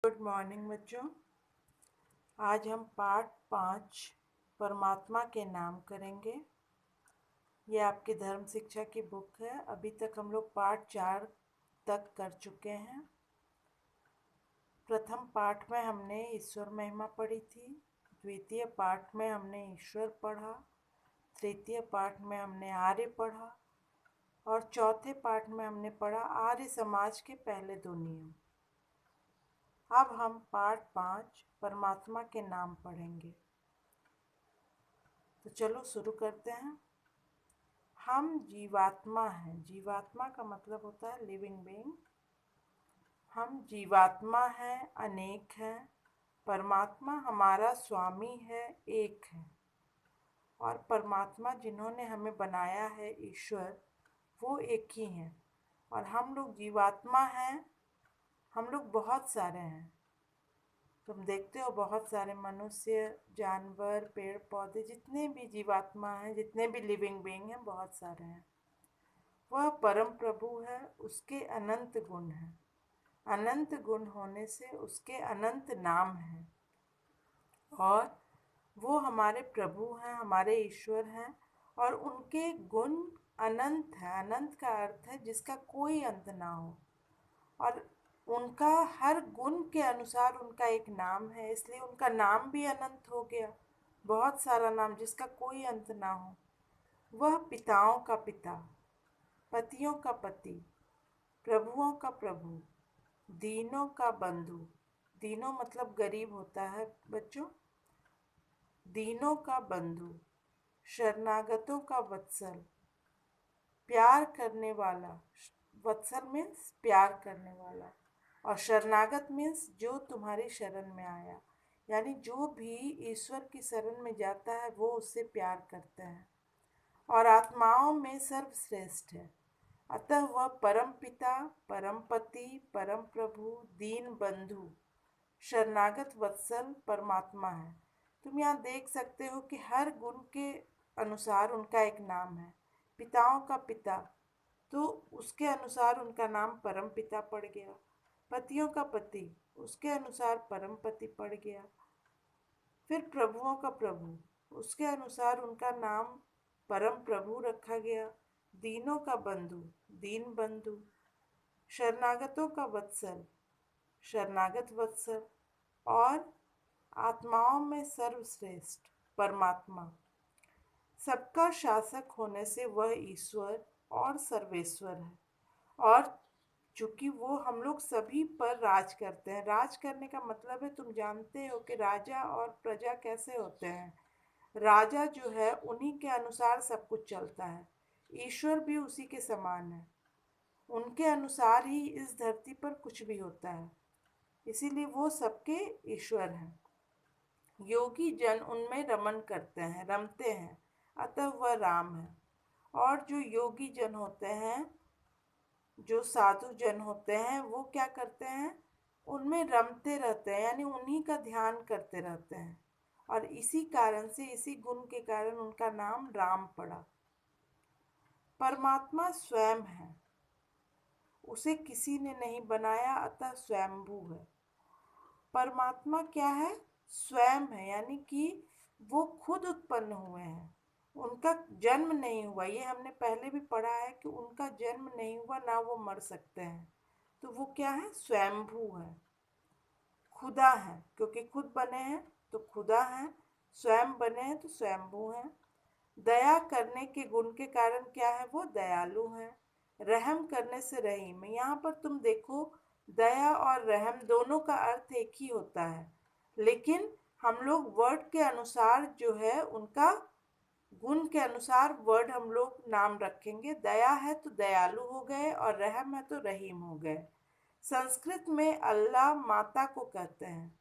Good morning बच्चों। आज हम पाठ 5 परमात्मा के नाम करेंगे। ये आपकी धर्म शिक्षा की बुक है। अभी तक हम लोग पाठ 4 तक कर चुके हैं। प्रथम पाठ में हमने ईश्वर महिमा पढ़ी थी। द्वितीय पाठ में हमने ईश्वर पढ़ा। तृतीय पाठ में हमने आर्य पढ़ा और चौथे पाठ में हमने पढ़ा आर्य समाज के पहले 2 नियम। अब हम पाठ 5 परमात्मा के नाम पढ़ेंगे। तो चलो शुरू करते हैं। हम जीवात्मा हैं। जीवात्मा का मतलब होता है लिविंग बीइंग। हम जीवात्मा हैं, अनेक हैं। परमात्मा हमारा स्वामी है, एक है। और परमात्मा जिन्होंने हमें बनाया है, ईश्वर, वो एक ही हैं। और हम लोग जीवात्मा हैं। हम लोग बहुत सारे हैं। तुम देखते हो बहुत सारे मनुष्य, जानवर, पेड़ पौधे, जितने भी जीवात्मा हैं, जितने भी लिविंग बीइंग हैं, बहुत सारे हैं। वह परम प्रभु है, उसके अनंत गुण हैं। अनंत गुण होने से उसके अनंत नाम हैं। और वो हमारे प्रभु हैं, हमारे ईश्वर हैं। और उनके गुण अनंत है। अनंत का अर्थ है जिसका कोई अंत ना हो। और उनका हर गुण के अनुसार उनका एक नाम है, इसलिए उनका नाम भी अनंत हो गया। बहुत सारा नाम जिसका कोई अंत ना हो। वह पिताओं का पिता, पतियों का पति, प्रभुओं का प्रभु, दीनों का बंधु। दीनों मतलब गरीब होता है बच्चों। दीनों का बंधु, शरणागतों का वत्सल, प्यार करने वाला। वत्सल मीन्स प्यार करने वाला। और शरणागत मीन्स जो तुम्हारी शरण में आया। यानी जो भी ईश्वर की शरण में जाता है वो उससे प्यार करता है। और आत्माओं में सर्वश्रेष्ठ है। अतः वह परम पिता, परम पति, परम प्रभु, दीन बंधु, शरणागत वत्सल परमात्मा है। तुम यहाँ देख सकते हो कि हर गुण के अनुसार उनका एक नाम है। पिताओं का पिता, तो उसके अनुसार उनका नाम परम पिता पड़ गया। पतियों का पति, उसके अनुसार परम पति पड़ गया। फिर प्रभुओं का प्रभु, उसके अनुसार उनका नाम परम प्रभु रखा गया। दीनों का बंधु, दीन बंधु। शरणागतों का वत्सल, शरणागत वत्सल। और आत्माओं में सर्वश्रेष्ठ परमात्मा। सबका शासक होने से वह ईश्वर और सर्वेश्वर है। और चूंकि वो हम लोग सभी पर राज करते हैं। राज करने का मतलब है, तुम जानते हो कि राजा और प्रजा कैसे होते हैं। राजा जो है उन्हीं के अनुसार सब कुछ चलता है। ईश्वर भी उसी के समान है। उनके अनुसार ही इस धरती पर कुछ भी होता है। इसीलिए वो सबके ईश्वर हैं। योगी जन उनमें रमन करते हैं, रमते हैं, अतः वह राम है। और जो योगी जन होते हैं, जो साधु जन होते हैं, वो क्या करते हैं, उनमें रमते रहते हैं, यानी उन्हीं का ध्यान करते रहते हैं। और इसी कारण से, इसी गुण के कारण उनका नाम राम पड़ा। परमात्मा स्वयं है, उसे किसी ने नहीं बनाया, अतः स्वयंभू है। परमात्मा क्या है, स्वयं है, यानी कि वो खुद उत्पन्न हुए हैं। उनका जन्म नहीं हुआ। ये हमने पहले भी पढ़ा है कि उनका जन्म नहीं हुआ, ना वो मर सकते हैं। तो वो क्या है, स्वयंभू है, खुदा है। क्योंकि खुद बने हैं तो खुदा हैं, स्वयं बने हैं तो स्वयंभू हैं। दया करने के गुण के कारण क्या है, वो दयालु हैं। रहम करने से रहीम है। यहाँ पर तुम देखो, दया और रहम दोनों का अर्थ एक ही होता है, लेकिन हम लोग वर्ड के अनुसार जो है, उनका गुण के अनुसार वर्ड हम लोग नाम रखेंगे। दया है तो दयालु हो गए, और रहम है तो रहीम हो गए। संस्कृत में अल्लाह माता को कहते हैं।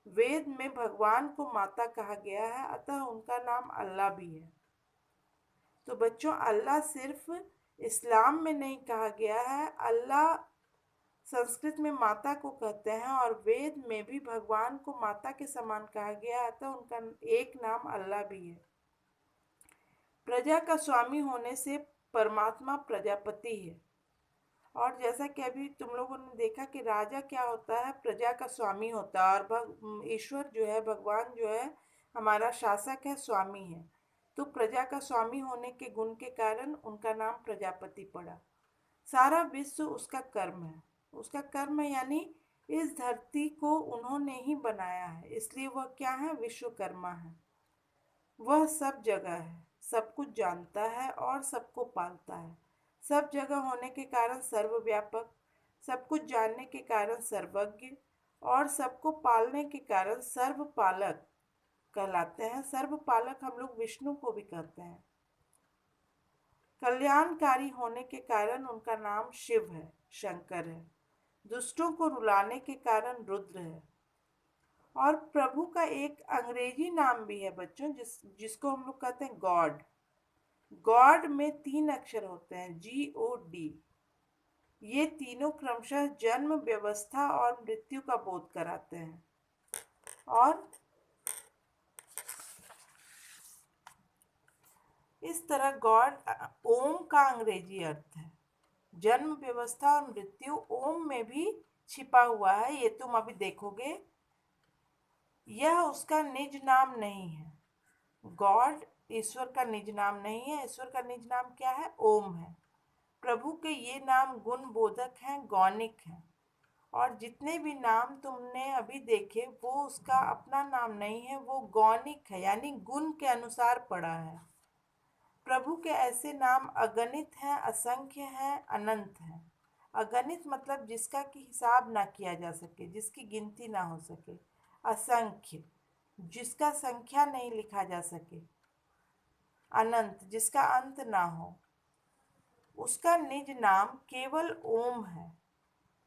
वेद में भगवान को माता कहा गया है, अतः उनका नाम अल्लाह भी है। तो बच्चों, अल्लाह सिर्फ इस्लाम में नहीं कहा गया है। अल्लाह संस्कृत में माता को कहते हैं, और वेद में भी भगवान को माता के समान कहा गया है, अतः उनका एक नाम अल्लाह भी है। प्रजा का स्वामी होने से परमात्मा प्रजापति है। और जैसा कि अभी तुम लोगों ने देखा कि राजा क्या होता है, प्रजा का स्वामी होता है, और ईश्वर जो है, भगवान जो है, हमारा शासक है, स्वामी है। तो प्रजा का स्वामी होने के गुण के कारण उनका नाम प्रजापति पड़ा। सारा विश्व उसका कर्म है, उसका कर्म है, यानी इस धरती को उन्होंने ही बनाया है, इसलिए वह क्या है, विश्वकर्मा है। वह सब जगह है, सब कुछ जानता है और सबको पालता है। सब जगह होने के कारण सर्वव्यापक, सब कुछ जानने के कारण सर्वज्ञ, और सबको पालने के कारण सर्वपालक कहलाते हैं। सर्वपालक हम लोग विष्णु को भी कहते हैं। कल्याणकारी होने के कारण उनका नाम शिव है, शंकर है। दुष्टों को रुलाने के कारण रुद्र है। और प्रभु का एक अंग्रेजी नाम भी है बच्चों, जिसको हम लोग कहते हैं गॉड। गॉड में 3 अक्षर होते हैं, GOD। ये तीनों क्रमशः जन्म, व्यवस्था और मृत्यु का बोध कराते हैं। और इस तरह गॉड, ओम का अंग्रेजी अर्थ है जन्म, व्यवस्था और मृत्यु। ओम में भी छिपा हुआ है, ये तुम अभी देखोगे। यह उसका निज नाम नहीं है। गॉड ईश्वर का निज नाम नहीं है। ईश्वर का निज नाम क्या है, ओम है। प्रभु के ये नाम गुण बोधक हैं, गौणिक हैं। और जितने भी नाम तुमने अभी देखे वो उसका अपना नाम नहीं है, वो गौणिक है, यानी गुण के अनुसार पड़ा है। प्रभु के ऐसे नाम अगणित हैं, असंख्य हैं, अनंत हैं। अगणित मतलब जिसका कि हिसाब ना किया जा सके, जिसकी गिनती ना हो सके। असंख्य जिसका संख्या नहीं लिखा जा सके। अनंत जिसका अंत ना हो। उसका निज नाम केवल ओम है।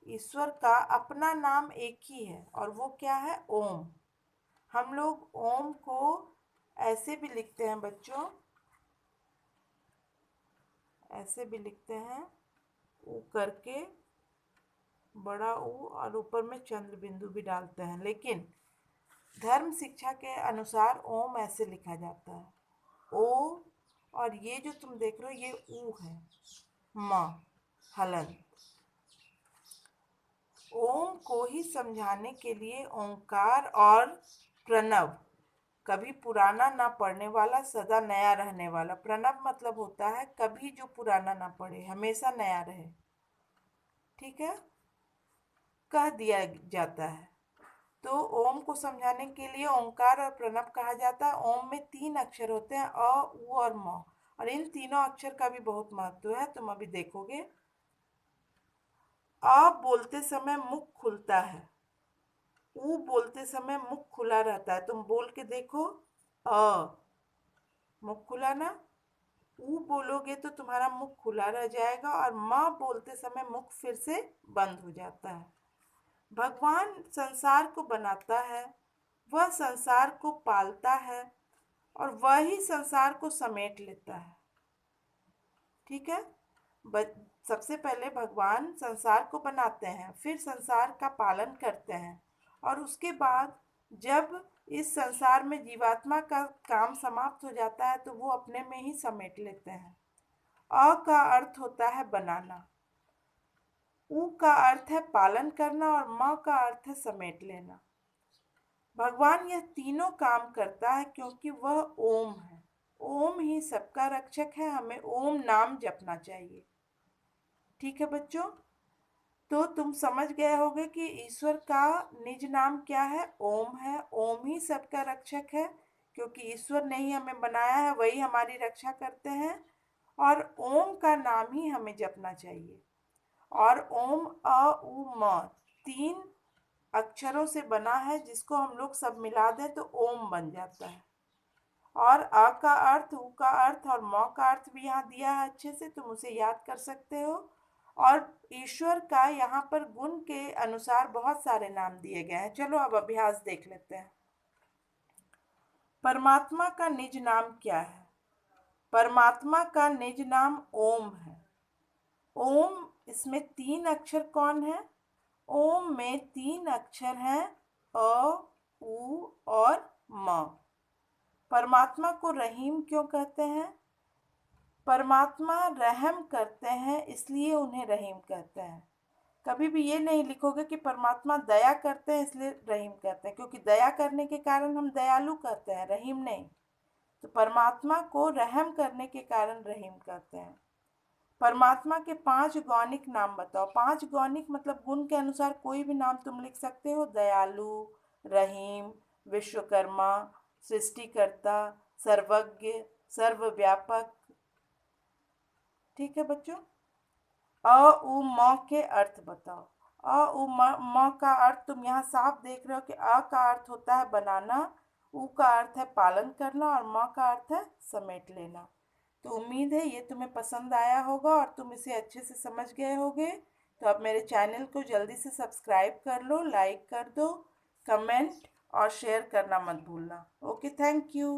ईश्वर का अपना नाम एक ही है और वो क्या है, ओम। हम लोग ओम को ऐसे भी लिखते हैं बच्चों, ऐसे भी लिखते हैं, ऊ करके, बड़ा ऊ, और ऊपर में चंद्र बिंदु भी डालते हैं। लेकिन धर्म शिक्षा के अनुसार ओम ऐसे लिखा जाता है, ओ। और ये जो तुम देख रहे हो ये ऊ है, म, हलंत। ओम को ही समझाने के लिए ओंकार और प्रणव, कभी पुराना ना पढ़ने वाला, सदा नया रहने वाला। प्रणव मतलब होता है कभी जो पुराना ना पढ़े, हमेशा नया रहे, ठीक है, कह दिया जाता है। तो ओम को समझाने के लिए ओंकार और प्रणव कहा जाता है। ओम में 3 अक्षर होते हैं, अ, उ और म। और इन तीनों अक्षर का भी बहुत महत्व है, तुम अभी देखोगे। अ बोलते समय मुख खुलता है, ऊ बोलते समय मुख खुला रहता है। तुम बोल के देखो, अ, मुख खुला ना। ऊ बोलोगे तो तुम्हारा मुख खुला रह जाएगा, और माँ बोलते समय मुख फिर से बंद हो जाता है। भगवान संसार को बनाता है, वह संसार को पालता है, और वह ही संसार को समेट लेता है, ठीक है। सबसे पहले भगवान संसार को बनाते हैं, फिर संसार का पालन करते हैं, और उसके बाद जब इस संसार में जीवात्मा का काम समाप्त हो जाता है तो वो अपने में ही समेट लेते हैं। अ का अर्थ होता है बनाना, उ का अर्थ है पालन करना, और म का अर्थ है समेट लेना। भगवान यह तीनों काम करता है क्योंकि वह ओम है। ओम ही सबका रक्षक है, हमें ओम नाम जपना चाहिए, ठीक है बच्चों। तो तुम समझ गए होगे कि ईश्वर का निज नाम क्या है, ओम है। ओम ही सबका रक्षक है, क्योंकि ईश्वर ने ही हमें बनाया है, वही हमारी रक्षा करते हैं। और ओम का नाम ही हमें जपना चाहिए। और ओम, अ, उ, म 3 अक्षरों से बना है, जिसको हम लोग सब मिला दें तो ओम बन जाता है। और अ का अर्थ, उ का अर्थ और म का अर्थ भी यहाँ दिया है अच्छे से, तुम उसे याद कर सकते हो। और ईश्वर का यहाँ पर गुण के अनुसार बहुत सारे नाम दिए गए हैं। चलो अब अभ्यास देख लेते हैं। परमात्मा का निज नाम क्या है? परमात्मा का निज नाम ओम है। ओम, इसमें 3 अक्षर कौन है? ओम में 3 अक्षर हैं, अ, उ और म। परमात्मा को रहीम क्यों कहते हैं? परमात्मा रहम करते हैं इसलिए उन्हें रहीम कहते हैं। कभी भी ये नहीं लिखोगे कि परमात्मा दया करते हैं इसलिए रहीम कहते हैं, क्योंकि दया करने के कारण हम दयालु कहते हैं, रहीम नहीं। तो परमात्मा को रहम करने के कारण रहीम कहते हैं। परमात्मा के 5 गौणिक नाम बताओ। 5 गौणिक मतलब गुण के अनुसार कोई भी नाम तुम लिख सकते हो। दयालु, रहीम, विश्वकर्मा, सृष्टिकर्ता, सर्वज्ञ, सर्वव्यापक। ठीक है बच्चों। अ उ म के अर्थ बताओ। अ उ म का अर्थ तुम यहाँ साफ देख रहे हो कि अ का अर्थ होता है बनाना, उ का अर्थ है पालन करना और म का अर्थ है समेट लेना। तो उम्मीद है ये तुम्हें पसंद आया होगा और तुम इसे अच्छे से समझ गए होगे। तो अब मेरे चैनल को जल्दी से सब्सक्राइब कर लो, लाइक कर दो, कमेंट और शेयर करना मत भूलना। Okay, thank you.